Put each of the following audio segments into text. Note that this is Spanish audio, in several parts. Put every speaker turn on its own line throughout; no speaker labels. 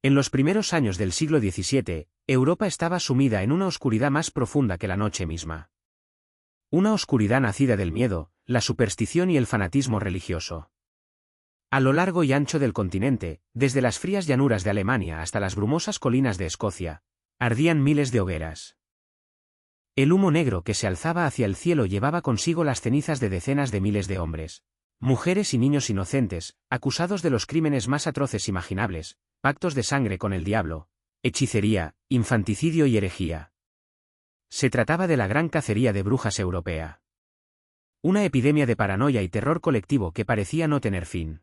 En los primeros años del siglo XVII, Europa estaba sumida en una oscuridad más profunda que la noche misma. Una oscuridad nacida del miedo, la superstición y el fanatismo religioso. A lo largo y ancho del continente, desde las frías llanuras de Alemania hasta las brumosas colinas de Escocia, ardían miles de hogueras. El humo negro que se alzaba hacia el cielo llevaba consigo las cenizas de decenas de miles de hombres, mujeres y niños inocentes, acusados de los crímenes más atroces imaginables, pactos de sangre con el diablo, hechicería, infanticidio y herejía. Se trataba de la gran cacería de brujas europea. Una epidemia de paranoia y terror colectivo que parecía no tener fin.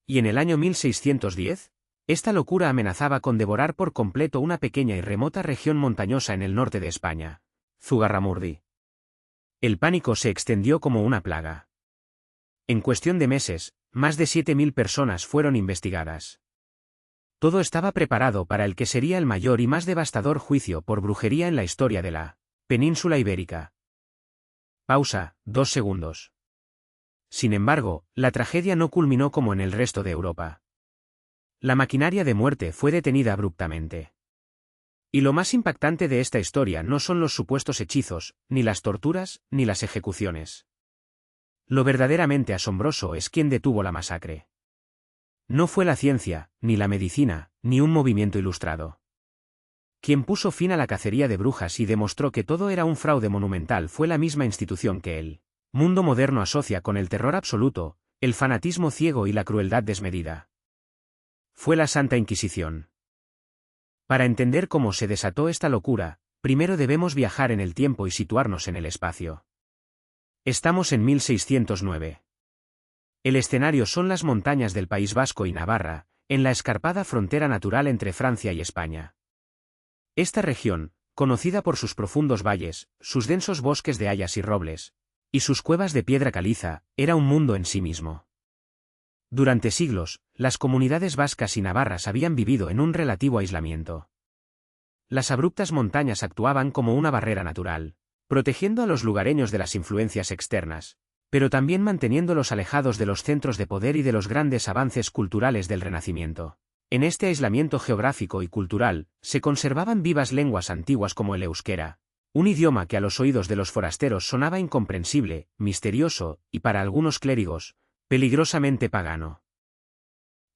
Y en el año 1610, esta locura amenazaba con devorar por completo una pequeña y remota región montañosa en el norte de España, Zugarramurdi. El pánico se extendió como una plaga. En cuestión de meses, más de 7.000 personas fueron investigadas. Todo estaba preparado para el que sería el mayor y más devastador juicio por brujería en la historia de la península ibérica. Pausa, 2 segundos. Sin embargo, la tragedia no culminó como en el resto de Europa. La maquinaria de muerte fue detenida abruptamente. Y lo más impactante de esta historia no son los supuestos hechizos, ni las torturas, ni las ejecuciones. Lo verdaderamente asombroso es quién detuvo la masacre. No fue la ciencia, ni la medicina, ni un movimiento ilustrado. Quien puso fin a la cacería de brujas y demostró que todo era un fraude monumental fue la misma institución que el mundo moderno asocia con el terror absoluto, el fanatismo ciego y la crueldad desmedida. Fue la Santa Inquisición. Para entender cómo se desató esta locura, primero debemos viajar en el tiempo y situarnos en el espacio. Estamos en 1609. El escenario son las montañas del País Vasco y Navarra, en la escarpada frontera natural entre Francia y España. Esta región, conocida por sus profundos valles, sus densos bosques de hayas y robles, y sus cuevas de piedra caliza, era un mundo en sí mismo. Durante siglos, las comunidades vascas y navarras habían vivido en un relativo aislamiento. Las abruptas montañas actuaban como una barrera natural, protegiendo a los lugareños de las influencias externas, pero también manteniéndolos alejados de los centros de poder y de los grandes avances culturales del Renacimiento. En este aislamiento geográfico y cultural, se conservaban vivas lenguas antiguas como el euskera, un idioma que a los oídos de los forasteros sonaba incomprensible, misterioso, y para algunos clérigos, peligrosamente pagano.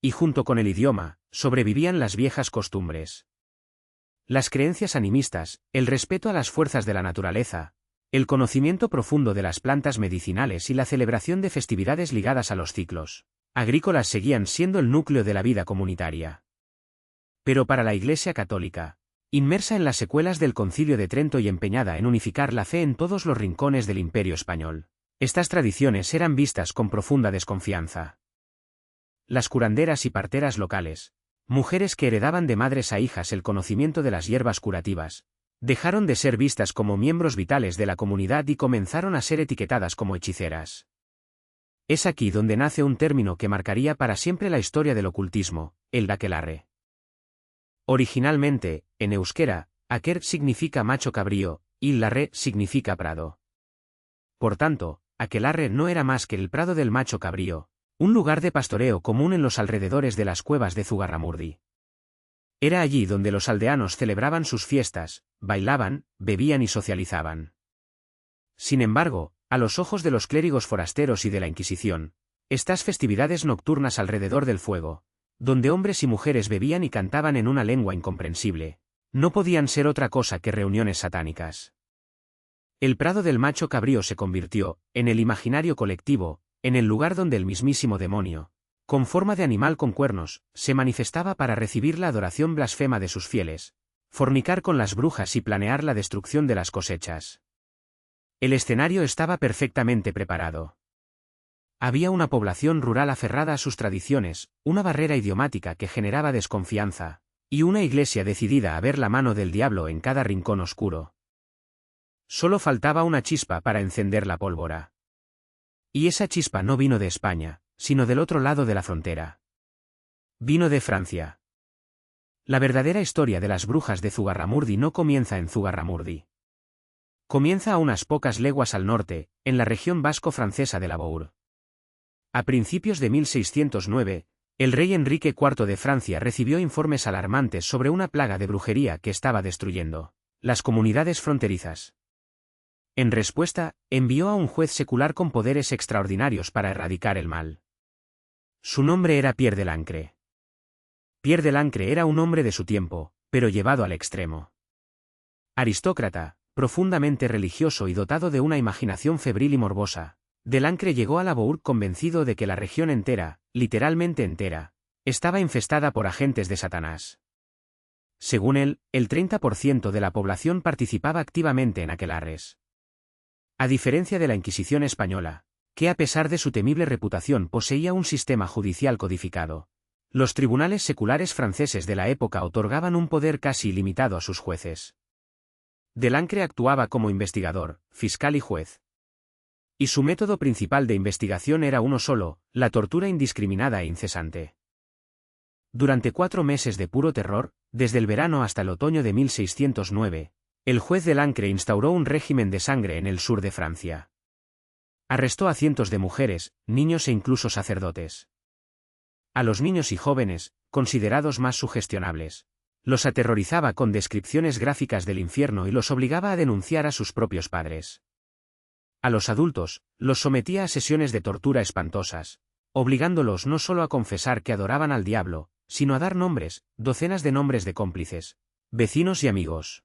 Y junto con el idioma, sobrevivían las viejas costumbres. Las creencias animistas, el respeto a las fuerzas de la naturaleza, el conocimiento profundo de las plantas medicinales y la celebración de festividades ligadas a los ciclos agrícolas seguían siendo el núcleo de la vida comunitaria. Pero para la Iglesia católica, inmersa en las secuelas del Concilio de Trento y empeñada en unificar la fe en todos los rincones del Imperio español, estas tradiciones eran vistas con profunda desconfianza. Las curanderas y parteras locales, mujeres que heredaban de madres a hijas el conocimiento de las hierbas curativas, dejaron de ser vistas como miembros vitales de la comunidad y comenzaron a ser etiquetadas como hechiceras. Es aquí donde nace un término que marcaría para siempre la historia del ocultismo, el aquelarre. Originalmente, en euskera, aquer significa macho cabrío, y larre significa prado. Por tanto, aquelarre no era más que el prado del macho cabrío, un lugar de pastoreo común en los alrededores de las cuevas de Zugarramurdi. Era allí donde los aldeanos celebraban sus fiestas, bailaban, bebían y socializaban. Sin embargo, a los ojos de los clérigos forasteros y de la Inquisición, estas festividades nocturnas alrededor del fuego, donde hombres y mujeres bebían y cantaban en una lengua incomprensible, no podían ser otra cosa que reuniones satánicas. El prado del macho cabrío se convirtió, en el imaginario colectivo, en el lugar donde el mismísimo demonio, con forma de animal con cuernos, se manifestaba para recibir la adoración blasfema de sus fieles, fornicar con las brujas y planear la destrucción de las cosechas. El escenario estaba perfectamente preparado. Había una población rural aferrada a sus tradiciones, una barrera idiomática que generaba desconfianza, y una iglesia decidida a ver la mano del diablo en cada rincón oscuro. Solo faltaba una chispa para encender la pólvora. Y esa chispa no vino de España, sino del otro lado de la frontera. Vino de Francia. La verdadera historia de las brujas de Zugarramurdi no comienza en Zugarramurdi. Comienza a unas pocas leguas al norte, en la región vasco-francesa de la Bour. A principios de 1609, El rey Enrique IV de Francia recibió informes alarmantes sobre una plaga de brujería que estaba destruyendo las comunidades fronterizas. En respuesta, envió a un juez secular con poderes extraordinarios para erradicar el mal. Su nombre era Pierre de Lancre. Pierre de Lancre era un hombre de su tiempo, pero llevado al extremo. Aristócrata, profundamente religioso y dotado de una imaginación febril y morbosa, de Lancre llegó a La Bourg convencido de que la región entera, literalmente entera, estaba infestada por agentes de Satanás. Según él, el 30% de la población participaba activamente en aquelarres. A diferencia de la Inquisición española, que a pesar de su temible reputación poseía un sistema judicial codificado, los tribunales seculares franceses de la época otorgaban un poder casi ilimitado a sus jueces. De Lancre actuaba como investigador, fiscal y juez. Y su método principal de investigación era uno solo, la tortura indiscriminada e incesante. Durante 4 meses de puro terror, desde el verano hasta el otoño de 1609, el juez de Lancre instauró un régimen de sangre en el sur de Francia. Arrestó a cientos de mujeres, niños e incluso sacerdotes. A los niños y jóvenes, considerados más sugestionables, los aterrorizaba con descripciones gráficas del infierno y los obligaba a denunciar a sus propios padres. A los adultos, los sometía a sesiones de tortura espantosas, obligándolos no solo a confesar que adoraban al diablo, sino a dar nombres, docenas de nombres de cómplices, vecinos y amigos.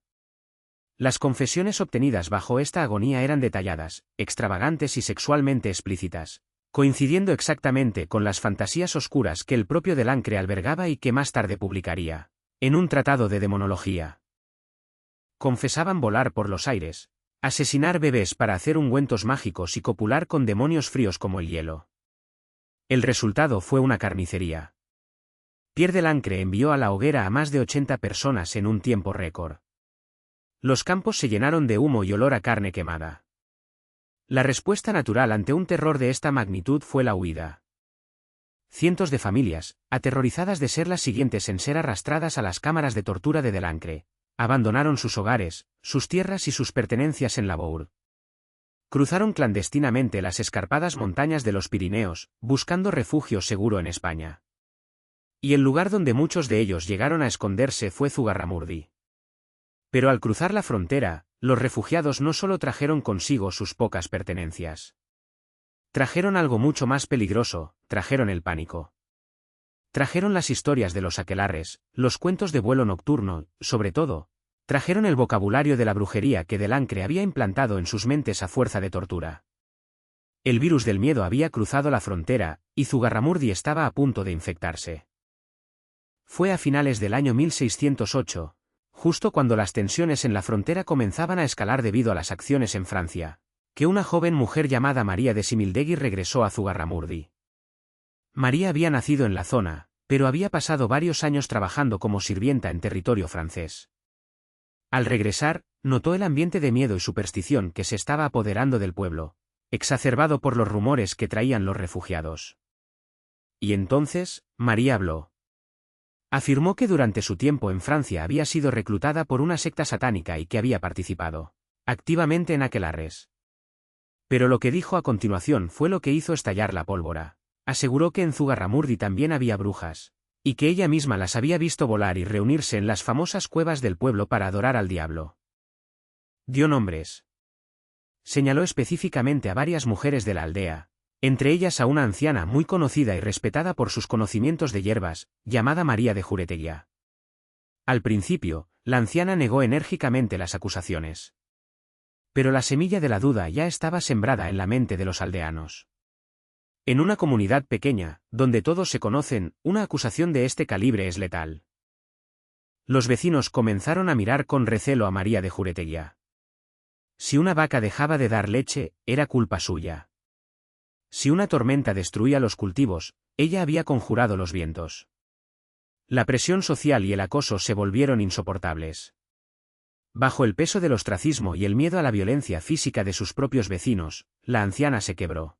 Las confesiones obtenidas bajo esta agonía eran detalladas, extravagantes y sexualmente explícitas, coincidiendo exactamente con las fantasías oscuras que el propio de Lancre albergaba y que más tarde publicaría, en un tratado de demonología. Confesaban volar por los aires, asesinar bebés para hacer ungüentos mágicos y copular con demonios fríos como el hielo. El resultado fue una carnicería. Pierre de Lancre envió a la hoguera a más de 80 personas en un tiempo récord. Los campos se llenaron de humo y olor a carne quemada. La respuesta natural ante un terror de esta magnitud fue la huida. Cientos de familias, aterrorizadas de ser las siguientes en ser arrastradas a las cámaras de tortura de Lancre, abandonaron sus hogares, sus tierras y sus pertenencias en La Bourg. Cruzaron clandestinamente las escarpadas montañas de los Pirineos, buscando refugio seguro en España. Y el lugar donde muchos de ellos llegaron a esconderse fue Zugarramurdi. Pero al cruzar la frontera, los refugiados no solo trajeron consigo sus pocas pertenencias. Trajeron algo mucho más peligroso, trajeron el pánico. Trajeron las historias de los aquelarres, los cuentos de vuelo nocturno, sobre todo, trajeron el vocabulario de la brujería que de Lancre había implantado en sus mentes a fuerza de tortura. El virus del miedo había cruzado la frontera, y Zugarramurdi estaba a punto de infectarse. Fue a finales del año 1608, justo cuando las tensiones en la frontera comenzaban a escalar debido a las acciones en Francia, que una joven mujer llamada María de Simildegui regresó a Zugarramurdi. María había nacido en la zona, pero había pasado varios años trabajando como sirvienta en territorio francés. Al regresar, notó el ambiente de miedo y superstición que se estaba apoderando del pueblo, exacerbado por los rumores que traían los refugiados. Y entonces, María habló. Afirmó que durante su tiempo en Francia había sido reclutada por una secta satánica y que había participado activamente en aquelarres. Pero lo que dijo a continuación fue lo que hizo estallar la pólvora. Aseguró que en Zugarramurdi también había brujas, y que ella misma las había visto volar y reunirse en las famosas cuevas del pueblo para adorar al diablo. Dio nombres. Señaló específicamente a varias mujeres de la aldea, entre ellas a una anciana muy conocida y respetada por sus conocimientos de hierbas, llamada María de Jureteguía. Al principio, la anciana negó enérgicamente las acusaciones. Pero la semilla de la duda ya estaba sembrada en la mente de los aldeanos. En una comunidad pequeña, donde todos se conocen, una acusación de este calibre es letal. Los vecinos comenzaron a mirar con recelo a María de Jureteguía. Si una vaca dejaba de dar leche, era culpa suya. Si una tormenta destruía los cultivos, ella había conjurado los vientos. La presión social y el acoso se volvieron insoportables. Bajo el peso del ostracismo y el miedo a la violencia física de sus propios vecinos, la anciana se quebró.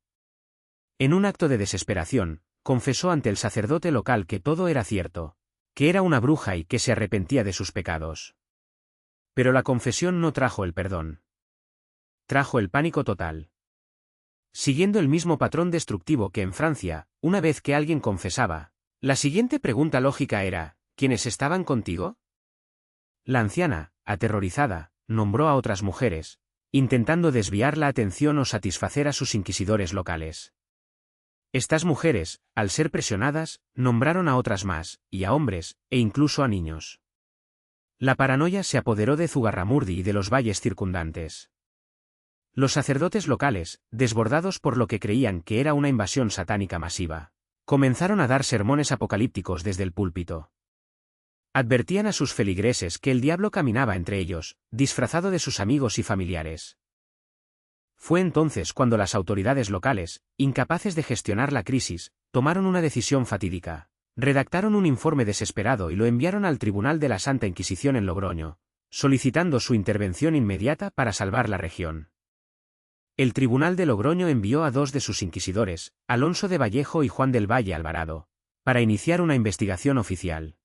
En un acto de desesperación, confesó ante el sacerdote local que todo era cierto, que era una bruja y que se arrepentía de sus pecados. Pero la confesión no trajo el perdón. Trajo el pánico total. Siguiendo el mismo patrón destructivo que en Francia, una vez que alguien confesaba, La siguiente pregunta lógica era, ¿quiénes estaban contigo? La anciana, aterrorizada, nombró a otras mujeres, intentando desviar la atención o satisfacer a sus inquisidores locales. Estas mujeres, al ser presionadas, nombraron a otras más, y a hombres, e incluso a niños. La paranoia se apoderó de Zugarramurdi y de los valles circundantes. Los sacerdotes locales, desbordados por lo que creían que era una invasión satánica masiva, comenzaron a dar sermones apocalípticos desde el púlpito. Advertían a sus feligreses que el diablo caminaba entre ellos, disfrazado de sus amigos y familiares. Fue entonces cuando las autoridades locales, incapaces de gestionar la crisis, tomaron una decisión fatídica. Redactaron un informe desesperado y lo enviaron al Tribunal de la Santa Inquisición en Logroño, solicitando su intervención inmediata para salvar la región. El Tribunal de Logroño envió a 2 de sus inquisidores, Alonso de Vallejo y Juan del Valle Alvarado, para iniciar una investigación oficial.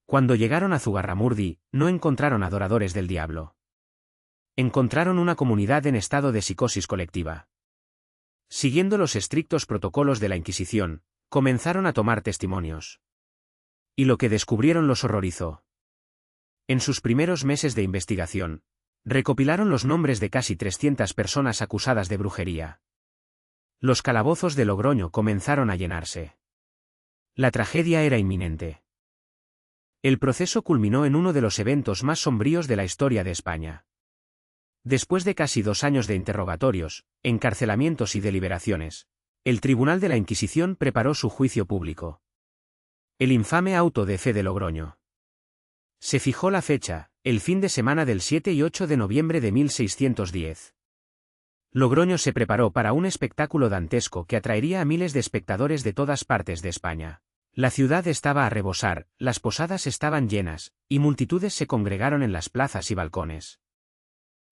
Cuando llegaron a Zugarramurdi, no encontraron adoradores del diablo. Encontraron una comunidad en estado de psicosis colectiva. Siguiendo los estrictos protocolos de la Inquisición, comenzaron a tomar testimonios. Y lo que descubrieron los horrorizó. En sus primeros meses de investigación, recopilaron los nombres de casi 300 personas acusadas de brujería. Los calabozos de Logroño comenzaron a llenarse. La tragedia era inminente. El proceso culminó en uno de los eventos más sombríos de la historia de España. Después de casi 2 años de interrogatorios, encarcelamientos y deliberaciones, el Tribunal de la Inquisición preparó su juicio público. El infame auto de fe de Logroño. Se fijó la fecha, el fin de semana del 7 y 8 de noviembre de 1610. Logroño se preparó para un espectáculo dantesco que atraería a miles de espectadores de todas partes de España. La ciudad estaba a rebosar, las posadas estaban llenas, y multitudes se congregaron en las plazas y balcones.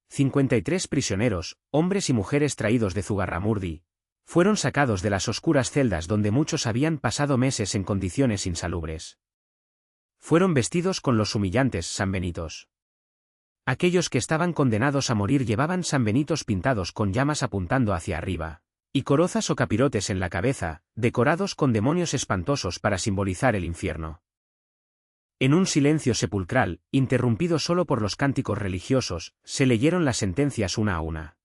53 prisioneros, hombres y mujeres traídos de Zugarramurdi, fueron sacados de las oscuras celdas donde muchos habían pasado meses en condiciones insalubres. Fueron vestidos con los humillantes sanbenitos. Aquellos que estaban condenados a morir llevaban sanbenitos pintados con llamas apuntando hacia arriba, y corozas o capirotes en la cabeza, decorados con demonios espantosos para simbolizar el infierno. En un silencio sepulcral, interrumpido solo por los cánticos religiosos, se leyeron las sentencias una a una.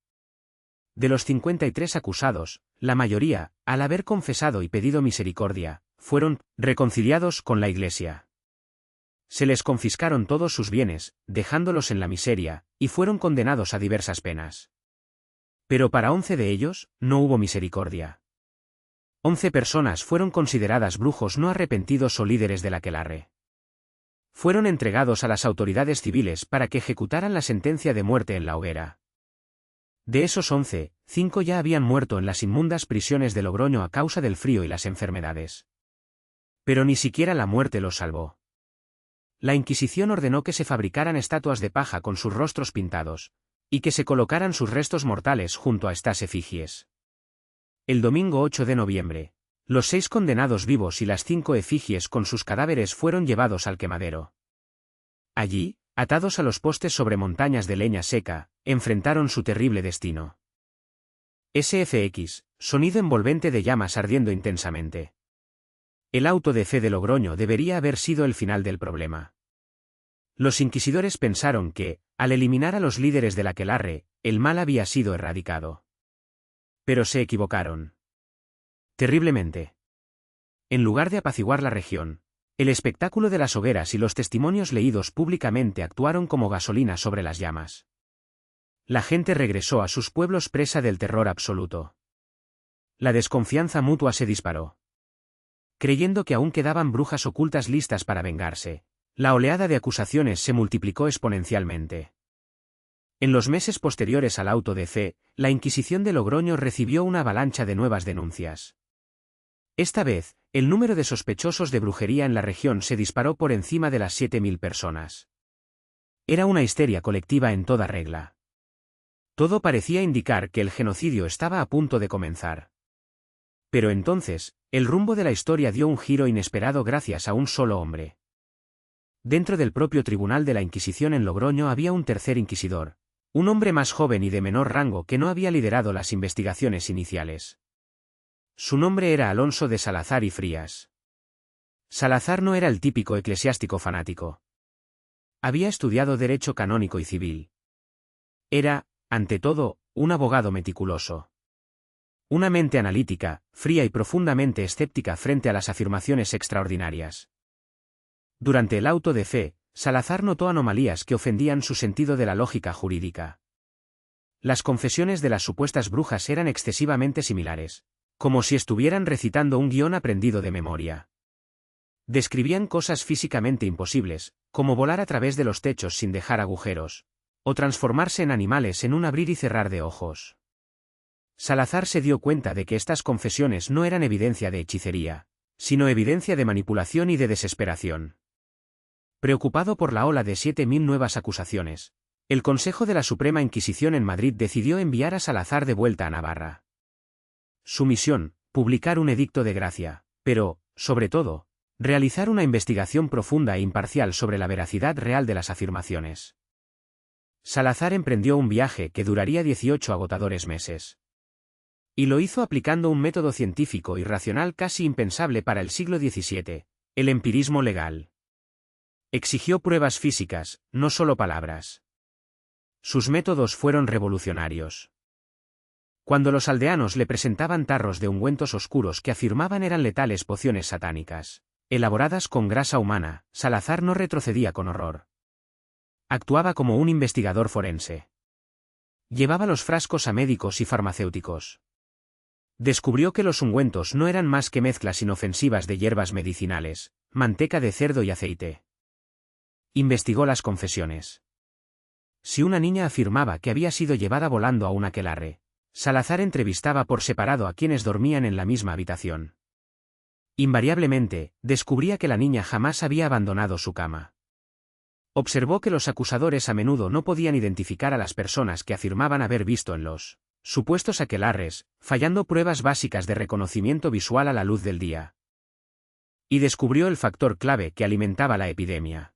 De los 53 acusados, la mayoría, al haber confesado y pedido misericordia, fueron reconciliados con la Iglesia. Se les confiscaron todos sus bienes, dejándolos en la miseria, y fueron condenados a diversas penas. Pero para 11 de ellos, no hubo misericordia. 11 personas fueron consideradas brujos no arrepentidos o líderes del aquelarre. Fueron entregados a las autoridades civiles para que ejecutaran la sentencia de muerte en la hoguera. De esos 11, 5 ya habían muerto en las inmundas prisiones de Logroño a causa del frío y las enfermedades. Pero ni siquiera la muerte los salvó. La Inquisición ordenó que se fabricaran estatuas de paja con sus rostros pintados, y que se colocaran sus restos mortales junto a estas efigies. El domingo 8 de noviembre, los 6 condenados vivos y las 5 efigies con sus cadáveres fueron llevados al quemadero. Allí, atados a los postes sobre montañas de leña seca, enfrentaron su terrible destino. SFX, sonido envolvente de llamas ardiendo intensamente. El auto de fe de Logroño debería haber sido el final del problema. Los inquisidores pensaron que, al eliminar a los líderes del aquelarre, el mal había sido erradicado. Pero se equivocaron. Terriblemente. En lugar de apaciguar la región, el espectáculo de las hogueras y los testimonios leídos públicamente actuaron como gasolina sobre las llamas. La gente regresó a sus pueblos presa del terror absoluto. La desconfianza mutua se disparó. Creyendo que aún quedaban brujas ocultas listas para vengarse, la oleada de acusaciones se multiplicó exponencialmente. En los meses posteriores al auto de fe, la Inquisición de Logroño recibió una avalancha de nuevas denuncias. Esta vez, el número de sospechosos de brujería en la región se disparó por encima de las 7.000 personas. Era una histeria colectiva en toda regla. Todo parecía indicar que el genocidio estaba a punto de comenzar. Pero entonces, el rumbo de la historia dio un giro inesperado gracias a un solo hombre. Dentro del propio Tribunal de la Inquisición en Logroño había un tercer inquisidor, un hombre más joven y de menor rango que no había liderado las investigaciones iniciales. Su nombre era Alonso de Salazar y Frías. Salazar no era el típico eclesiástico fanático. Había estudiado derecho canónico y civil. Era, ante todo, un abogado meticuloso. Una mente analítica, fría y profundamente escéptica frente a las afirmaciones extraordinarias. Durante el auto de fe, Salazar notó anomalías que ofendían su sentido de la lógica jurídica. Las confesiones de las supuestas brujas eran excesivamente similares, como si estuvieran recitando un guión aprendido de memoria. Describían cosas físicamente imposibles, como volar a través de los techos sin dejar agujeros, o transformarse en animales en un abrir y cerrar de ojos. Salazar se dio cuenta de que estas confesiones no eran evidencia de hechicería, sino evidencia de manipulación y de desesperación. Preocupado por la ola de 7.000 nuevas acusaciones, el Consejo de la Suprema Inquisición en Madrid decidió enviar a Salazar de vuelta a Navarra. Su misión, publicar un edicto de gracia, pero, sobre todo, realizar una investigación profunda e imparcial sobre la veracidad real de las afirmaciones. Salazar emprendió un viaje que duraría 18 agotadores meses. Y lo hizo aplicando un método científico y racional casi impensable para el siglo XVII, el empirismo legal. Exigió pruebas físicas, no solo palabras. Sus métodos fueron revolucionarios. Cuando los aldeanos le presentaban tarros de ungüentos oscuros que afirmaban eran letales pociones satánicas, elaboradas con grasa humana, Salazar no retrocedía con horror. Actuaba como un investigador forense. Llevaba los frascos a médicos y farmacéuticos. Descubrió que los ungüentos no eran más que mezclas inofensivas de hierbas medicinales, manteca de cerdo y aceite. Investigó las confesiones. Si una niña afirmaba que había sido llevada volando a un aquelarre, Salazar entrevistaba por separado a quienes dormían en la misma habitación. Invariablemente, descubría que la niña jamás había abandonado su cama. Observó que los acusadores a menudo no podían identificar a las personas que afirmaban haber visto en los supuestos aquelarres, fallando pruebas básicas de reconocimiento visual a la luz del día. Y descubrió el factor clave que alimentaba la epidemia.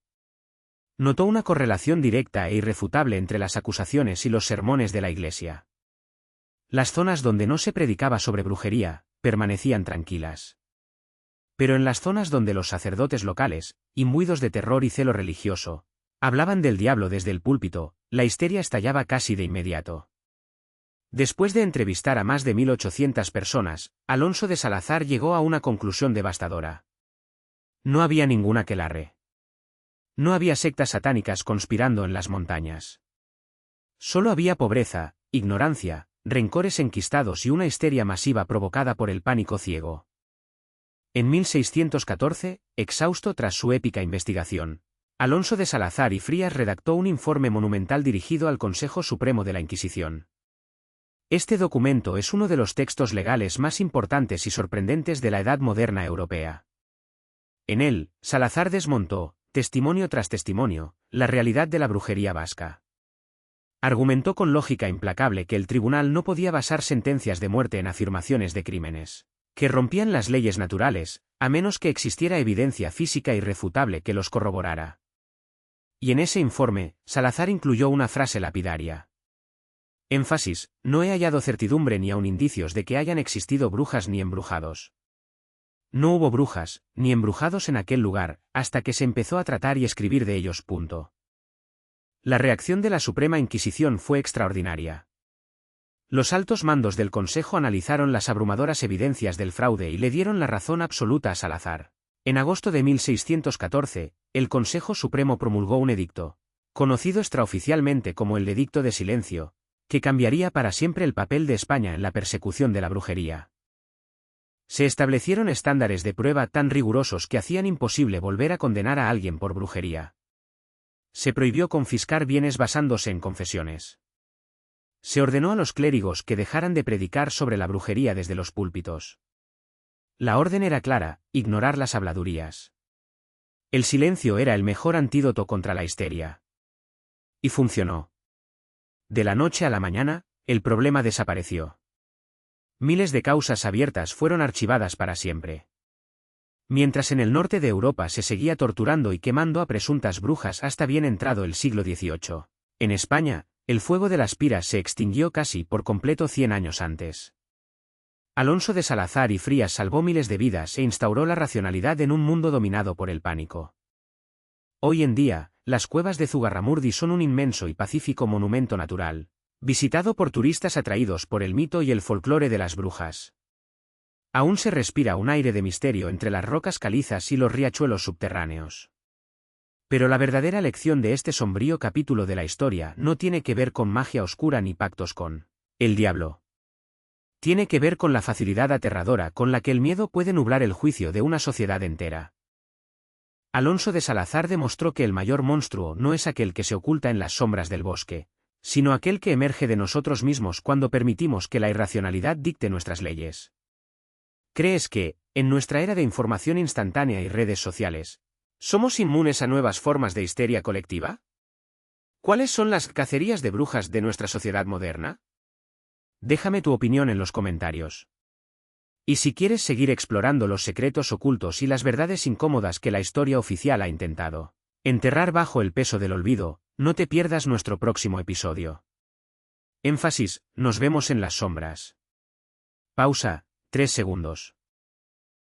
Notó una correlación directa e irrefutable entre las acusaciones y los sermones de la Iglesia. Las zonas donde no se predicaba sobre brujería, permanecían tranquilas. Pero en las zonas donde los sacerdotes locales, imbuidos de terror y celo religioso, hablaban del diablo desde el púlpito, la histeria estallaba casi de inmediato. Después de entrevistar a más de 1.800 personas, Alonso de Salazar llegó a una conclusión devastadora. No había ningún aquelarre. No había sectas satánicas conspirando en las montañas. Solo había pobreza, ignorancia, rencores enquistados y una histeria masiva provocada por el pánico ciego. En 1614, exhausto tras su épica investigación, Alonso de Salazar y Frías redactó un informe monumental dirigido al Consejo Supremo de la Inquisición. Este documento es uno de los textos legales más importantes y sorprendentes de la Edad Moderna europea. En él, Salazar desmontó, testimonio tras testimonio, la realidad de la brujería vasca. Argumentó con lógica implacable que el tribunal no podía basar sentencias de muerte en afirmaciones de crímenes que rompían las leyes naturales, a menos que existiera evidencia física irrefutable que los corroborara. Y en ese informe, Salazar incluyó una frase lapidaria. Énfasis: no he hallado certidumbre ni aun indicios de que hayan existido brujas ni embrujados. No hubo brujas, ni embrujados en aquel lugar, hasta que se empezó a tratar y escribir de ellos. La reacción de la Suprema Inquisición fue extraordinaria. Los altos mandos del Consejo analizaron las abrumadoras evidencias del fraude y le dieron la razón absoluta a Salazar. En agosto de 1614, el Consejo Supremo promulgó un edicto, conocido extraoficialmente como el Edicto de Silencio, que cambiaría para siempre el papel de España en la persecución de la brujería. Se establecieron estándares de prueba tan rigurosos que hacían imposible volver a condenar a alguien por brujería. Se prohibió confiscar bienes basándose en confesiones. Se ordenó a los clérigos que dejaran de predicar sobre la brujería desde los púlpitos. La orden era clara: ignorar las habladurías. El silencio era el mejor antídoto contra la histeria. Y funcionó. De la noche a la mañana, el problema desapareció. Miles de causas abiertas fueron archivadas para siempre. Mientras en el norte de Europa se seguía torturando y quemando a presuntas brujas hasta bien entrado el siglo XVIII, en España, el fuego de las piras se extinguió casi por completo 100 años antes. Alonso de Salazar y Frías salvó miles de vidas e instauró la racionalidad en un mundo dominado por el pánico. Hoy en día, las cuevas de Zugarramurdi son un inmenso y pacífico monumento natural, visitado por turistas atraídos por el mito y el folclore de las brujas. Aún se respira un aire de misterio entre las rocas calizas y los riachuelos subterráneos. Pero la verdadera lección de este sombrío capítulo de la historia no tiene que ver con magia oscura ni pactos con el diablo. Tiene que ver con la facilidad aterradora con la que el miedo puede nublar el juicio de una sociedad entera. Alonso de Salazar demostró que el mayor monstruo no es aquel que se oculta en las sombras del bosque, sino aquel que emerge de nosotros mismos cuando permitimos que la irracionalidad dicte nuestras leyes. ¿Crees que, en nuestra era de información instantánea y redes sociales, somos inmunes a nuevas formas de histeria colectiva? ¿Cuáles son las cacerías de brujas de nuestra sociedad moderna? Déjame tu opinión en los comentarios. Y si quieres seguir explorando los secretos ocultos y las verdades incómodas que la historia oficial ha intentado enterrar bajo el peso del olvido, no te pierdas nuestro próximo episodio. Énfasis, nos vemos en las sombras. Pausa, 3 segundos.